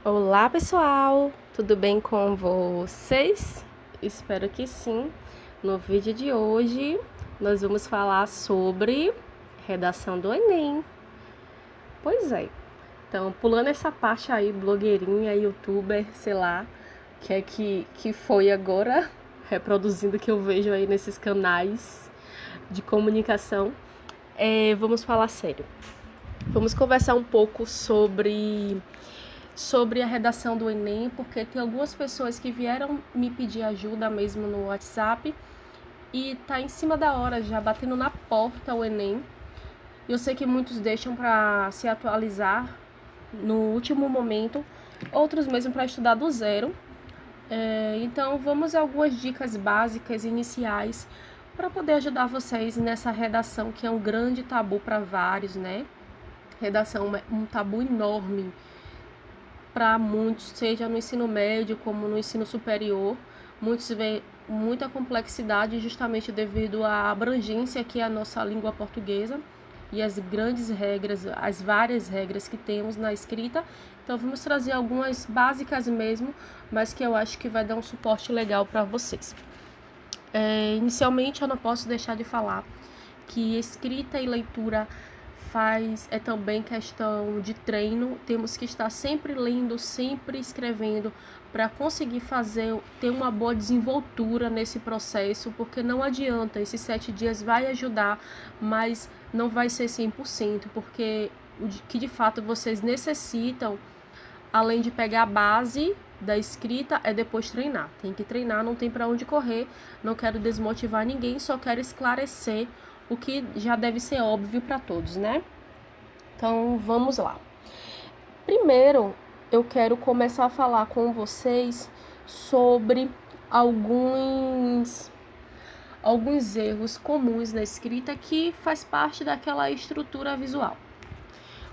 Olá pessoal, tudo bem com vocês? Espero que sim. No vídeo de hoje nós vamos falar sobre redação do Enem. Pois é, então pulando essa parte aí, blogueirinha, youtuber, sei lá, que foi agora, reproduzindo o que eu vejo aí nesses canais de comunicação, vamos falar sério. Vamos conversar um pouco sobre a redação do Enem, porque tem algumas pessoas que vieram me pedir ajuda mesmo no WhatsApp e tá em cima da hora já, batendo na porta o Enem. Eu sei que muitos deixam para se atualizar no último momento, outros mesmo para estudar do zero. Então vamos a algumas dicas básicas iniciais para poder ajudar vocês nessa redação que é um grande tabu para vários, né? Redação é um tabu enorme para muitos, seja no ensino médio como no ensino superior. Muitos veem muita complexidade justamente devido à abrangência que é a nossa língua portuguesa e as grandes regras, as várias regras que temos na escrita. Então vamos trazer algumas básicas mesmo, mas que eu acho que vai dar um suporte legal para vocês. Inicialmente eu não posso deixar de falar que escrita e leitura é também questão de treino. Temos que estar sempre lendo, sempre escrevendo para conseguir ter uma boa desenvoltura nesse processo, porque não adianta, esses 7 dias vai ajudar, mas não vai ser 100%, porque o que de fato vocês necessitam, além de pegar a base da escrita, é depois treinar. Tem que treinar, não tem para onde correr. Não quero desmotivar ninguém, só quero esclarecer o que já deve ser óbvio para todos, né? Então, vamos lá. Primeiro, eu quero começar a falar com vocês sobre alguns erros comuns na escrita que faz parte daquela estrutura visual.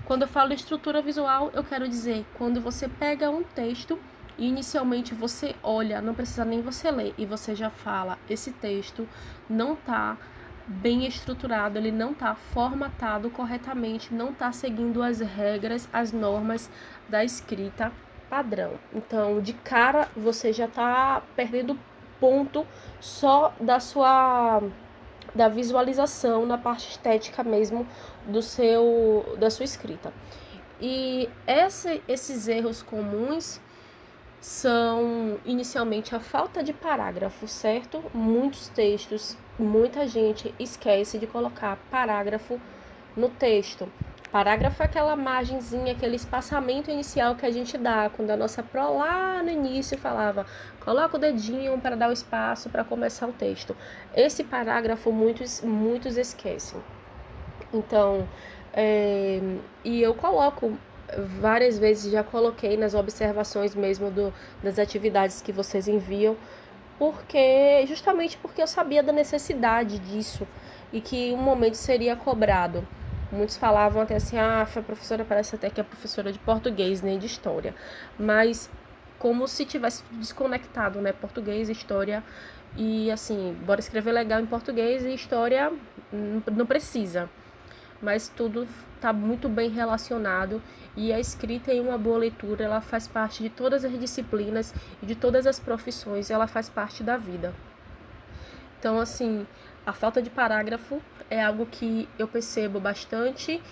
Quando eu falo estrutura visual, eu quero dizer quando você pega um texto e inicialmente você olha, não precisa nem você ler, e você já fala, esse texto não está bem estruturado, ele não está formatado corretamente, não está seguindo as regras, as normas da escrita padrão. Então, de cara, você já está perdendo ponto só da visualização na parte estética mesmo da sua escrita. E esses erros comuns são inicialmente a falta de parágrafo, certo? Muitos textos, muita gente esquece de colocar parágrafo no texto. Parágrafo é aquela margenzinha, aquele espaçamento inicial que a gente dá quando a nossa pró lá no início falava, coloca o dedinho para dar o espaço para começar o texto. Esse parágrafo muitos esquecem. Então, e eu coloco várias vezes, já coloquei nas observações mesmo das atividades que vocês enviam, justamente porque eu sabia da necessidade disso e que um momento seria cobrado. Muitos falavam até assim, a professora parece até que é professora de português, nem de história, mas como se tivesse desconectado, né, português, história, e assim, bora escrever legal em português e história não precisa, mas tudo está muito bem relacionado, e a escrita em uma boa leitura, ela faz parte de todas as disciplinas e de todas as profissões, ela faz parte da vida. Então, assim, a falta de parágrafo é algo que eu percebo bastante.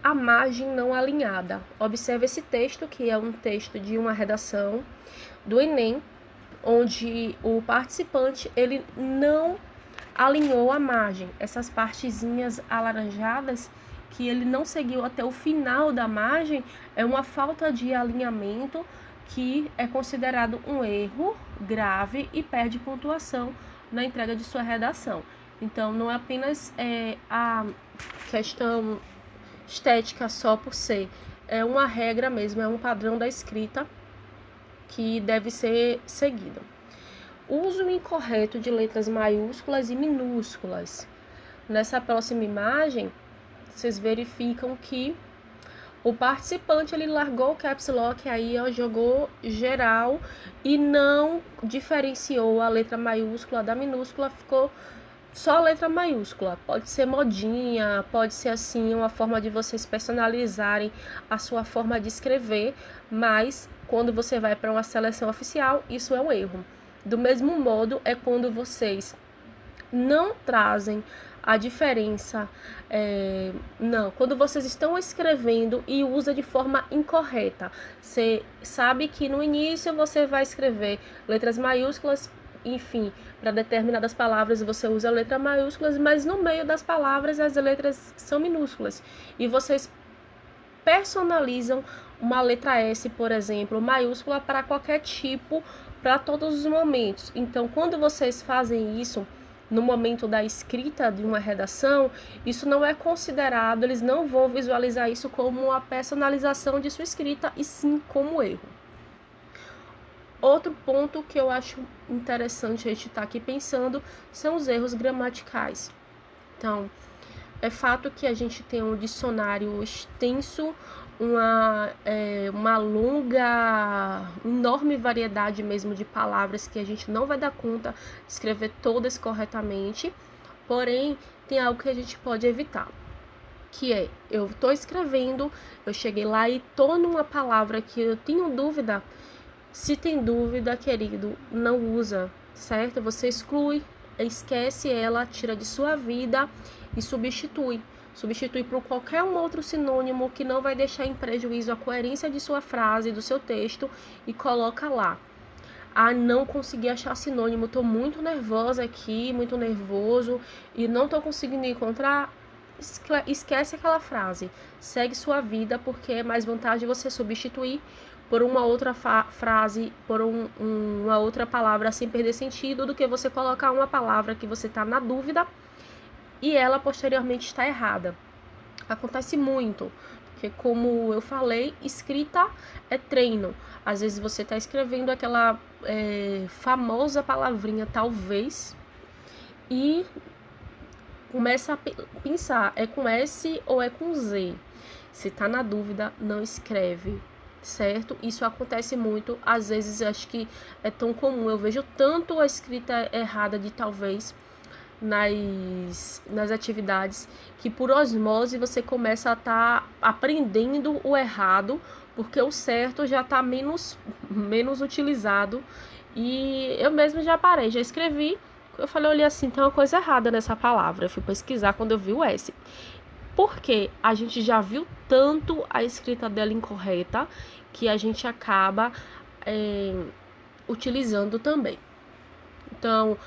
A margem não alinhada. Observe esse texto, que é um texto de uma redação do Enem, onde o participante ele não alinhou a margem, essas partezinhas alaranjadas que ele não seguiu até o final da margem, é uma falta de alinhamento que é considerado um erro grave e perde pontuação na entrega de sua redação. Então, não é apenas a questão estética só por ser, é uma regra mesmo, é um padrão da escrita que deve ser seguido. Uso incorreto de letras maiúsculas e minúsculas. Nessa próxima imagem, vocês verificam que o participante ele largou o caps lock, aí jogou geral e não diferenciou a letra maiúscula da minúscula, ficou só letra maiúscula. Pode ser modinha, pode ser assim, uma forma de vocês personalizarem a sua forma de escrever, mas quando você vai para uma seleção oficial, isso é um erro. Do mesmo modo, é quando vocês não trazem a diferença, não, quando vocês estão escrevendo e usa de forma incorreta. Você sabe que no início você vai escrever letras maiúsculas, enfim, para determinadas palavras você usa letras maiúsculas, mas no meio das palavras as letras são minúsculas. E vocês personalizam uma letra S, por exemplo, maiúscula para qualquer tipo, para todos os momentos. Então, quando vocês fazem isso no momento da escrita de uma redação, isso não é considerado, eles não vão visualizar isso como uma personalização de sua escrita, e sim como erro. Outro ponto que eu acho interessante a gente estar aqui pensando são os erros gramaticais. Então, é fato que a gente tem um dicionário extenso, uma longa, enorme variedade mesmo de palavras que a gente não vai dar conta de escrever todas corretamente, porém, tem algo que a gente pode evitar, que é, eu estou escrevendo, eu cheguei lá e estou numa palavra que eu tenho dúvida. Se tem dúvida, querido, não usa, certo? Você exclui, esquece ela, tira de sua vida e substitui. Substitui por qualquer um outro sinônimo que não vai deixar em prejuízo a coerência de sua frase, do seu texto, e coloca lá. Ah, não consegui achar sinônimo, tô muito nervosa aqui, muito nervoso e não tô conseguindo encontrar. Esquece aquela frase, segue sua vida, porque é mais vantagem você substituir por uma outra frase, por uma outra palavra sem perder sentido, do que você colocar uma palavra que você está na dúvida e ela posteriormente está errada. Acontece muito, porque como eu falei, escrita é treino. Às vezes você está escrevendo aquela famosa palavrinha talvez e começa a pensar, é com S ou é com Z? Se tá na dúvida, não escreve, certo? Isso acontece muito, às vezes acho que é tão comum, eu vejo tanto a escrita errada de talvez nas atividades, que por osmose você começa a estar aprendendo o errado, porque o certo já está menos utilizado. E eu mesmo já parei, já escrevi. Eu falei, olhei assim, tem uma coisa errada nessa palavra. Eu fui pesquisar quando eu vi o S. Porque a gente já viu tanto a escrita dela incorreta que a gente acaba utilizando também. Então,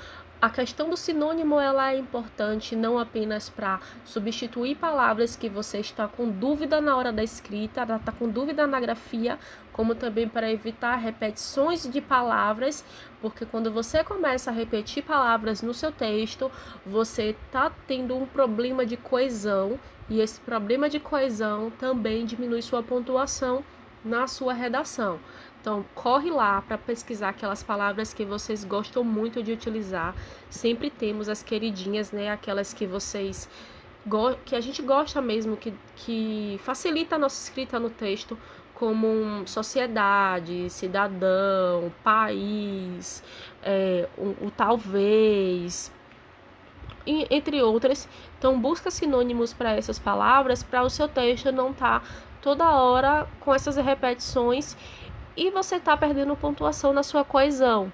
a questão do sinônimo ela é importante não apenas para substituir palavras que você está com dúvida na hora da escrita, está com dúvida na grafia, como também para evitar repetições de palavras, porque quando você começa a repetir palavras no seu texto, você está tendo um problema de coesão, e esse problema de coesão também diminui sua pontuação na sua redação. Então, corre lá para pesquisar aquelas palavras que vocês gostam muito de utilizar. Sempre temos as queridinhas, né? Aquelas que vocês que a gente gosta mesmo, que facilita a nossa escrita no texto, como sociedade, cidadão, país, o talvez, entre outras. Então, busca sinônimos para essas palavras, para o seu texto não estar toda hora com essas repetições e você está perdendo pontuação na sua coesão,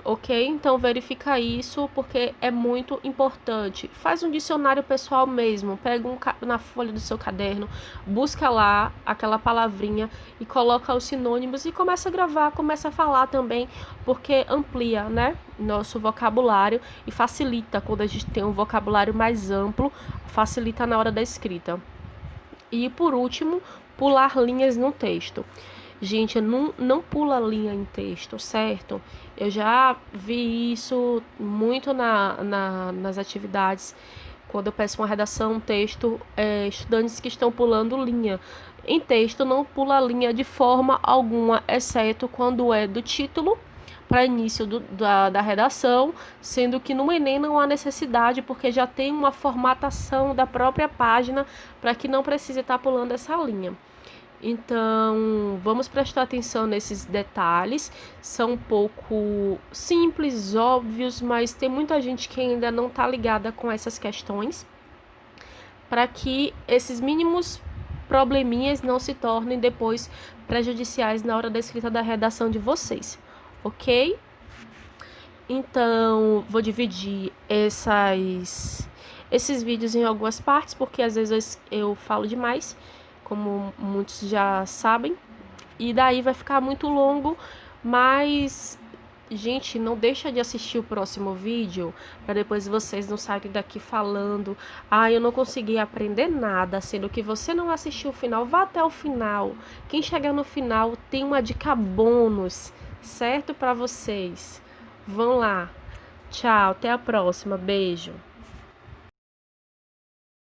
ok? Então verifica isso, porque é muito importante. Faz um dicionário pessoal mesmo, pega na folha do seu caderno, busca lá aquela palavrinha e coloca os sinônimos e começa a gravar, começa a falar também, porque amplia, né, nosso vocabulário e facilita. Quando a gente tem um vocabulário mais amplo, facilita na hora da escrita. E por último, pular linhas no texto. Gente, não pula linha em texto, certo? Eu já vi isso muito nas atividades, quando eu peço uma redação, um texto, estudantes que estão pulando linha. Em texto, não pula linha de forma alguma, exceto quando é do título para início da redação, sendo que no Enem não há necessidade, porque já tem uma formatação da própria página para que não precise estar pulando essa linha. Então, vamos prestar atenção nesses detalhes. São um pouco simples, óbvios, mas tem muita gente que ainda não está ligada com essas questões, para que esses mínimos probleminhas não se tornem depois prejudiciais na hora da escrita da redação de vocês, ok? Então, vou dividir esses vídeos em algumas partes, porque às vezes eu falo demais, como muitos já sabem, e daí vai ficar muito longo, mas, gente, não deixa de assistir o próximo vídeo, para depois vocês não saírem daqui falando, eu não consegui aprender nada, sendo que você não assistiu o final. Vá até o final. Quem chegar no final tem uma dica bônus, certo? Para vocês. Vão lá. Tchau, até a próxima. Beijo.